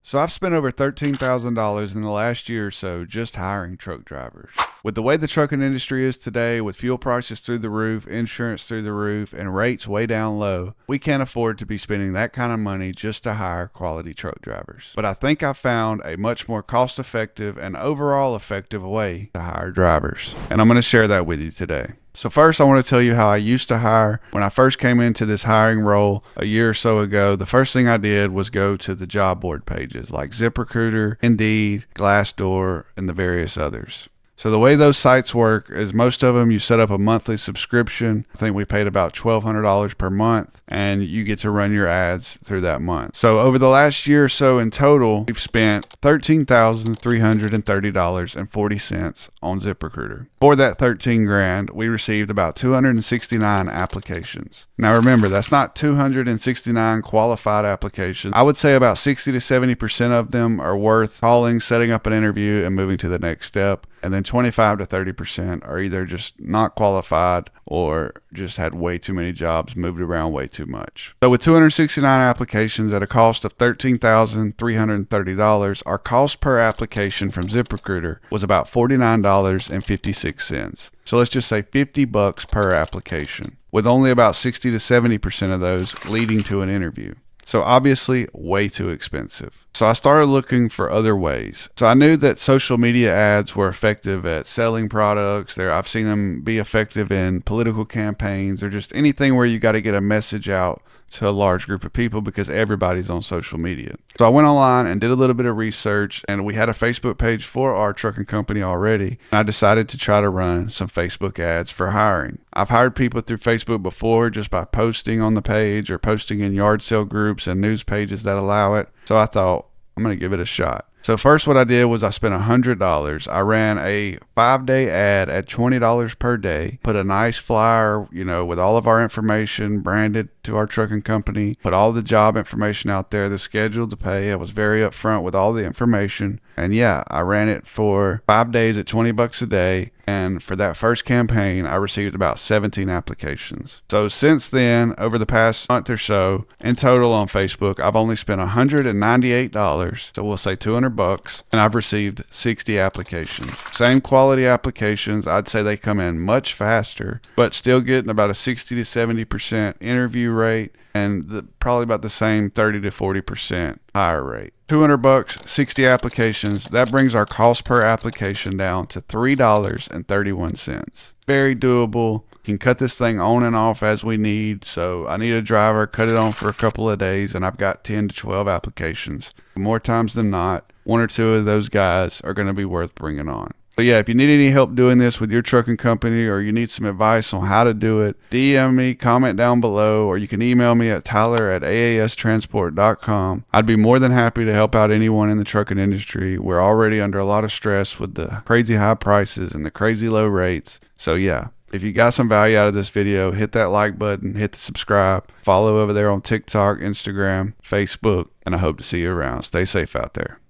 So I've spent over $13,000 in the last year or so just hiring truck drivers. With the way the trucking industry is today, with fuel prices through the roof, insurance through the roof, and rates way down low, we can't afford to be spending that kind of money just to hire quality truck drivers. But I think I found a much more cost-effective and overall effective way to hire drivers. And I'm going to share that with you today. So first, I want to tell you how I used to hire. When I first came into this hiring role a year or so ago, the first thing I did was go to the job board pages like ZipRecruiter, Indeed, Glassdoor, and the various others. So the way those sites work is most of them you set up a monthly subscription. I think we paid about $1,200 per month, and you get to run your ads through that month. So over the last year or so in total, we've spent $13,330.40 on ZipRecruiter. For that 13 grand, we received about 269 applications. Now remember, that's not 269 qualified applications. I would say about 60 to 70% of them are worth calling, setting up an interview, and moving to the next step. And then 25 to 30% are either just not qualified or just had way too many jobs, moved around way too much. So with 269 applications at a cost of $13,330, our cost per application from ZipRecruiter was about $49.56. So let's just say $50 per application, with only about 60 to 70% of those leading to an interview. So obviously way too expensive. So I started looking for other ways. So I knew that social media ads were effective at selling products. I've seen them be effective in political campaigns or just anything where you got to get a message out to a large group of people because everybody's on social media. So I went online and did a little bit of research, and we had a Facebook page for our trucking company already. And I decided to try to run some Facebook ads for hiring. I've hired people through Facebook before just by posting on the page or posting in yard sale groups and news pages that allow it. So I thought, I'm going to give it a shot. So first what I did was I spent $100. I ran a 5-day ad at $20 per day, put a nice flyer, with all of our information branded to our trucking company, put all the job information out there, the schedule to pay. I was very upfront with all the information. And yeah, I ran it for 5 days at $20 a day. And for that first campaign, I received about 17 applications. So since then, over the past month or so, in total on Facebook, I've only spent $198. So we'll say $200, and I've received 60 applications. Same quality applications. I'd say they come in much faster, but still getting about a 60 to 70% interview rate and probably about the same 30 to 40% higher rate. $200, 60 applications. That brings our cost per application down to $3.31. Very doable. Can cut this thing on and off as we need. So I need a driver, cut it on for a couple of days, and I've got 10 to 12 applications. More times than not, one or two of those guys are going to be worth bringing on. So yeah, if you need any help doing this with your trucking company, or you need some advice on how to do it, DM me, comment down below, or you can email me at tyler@aastransport.com. I'd be more than happy to help out anyone in the trucking industry. We're already under a lot of stress with the crazy high prices and the crazy low rates. So yeah, if you got some value out of this video, hit that like button, hit the subscribe, follow over there on TikTok, Instagram, Facebook, and I hope to see you around. Stay safe out there.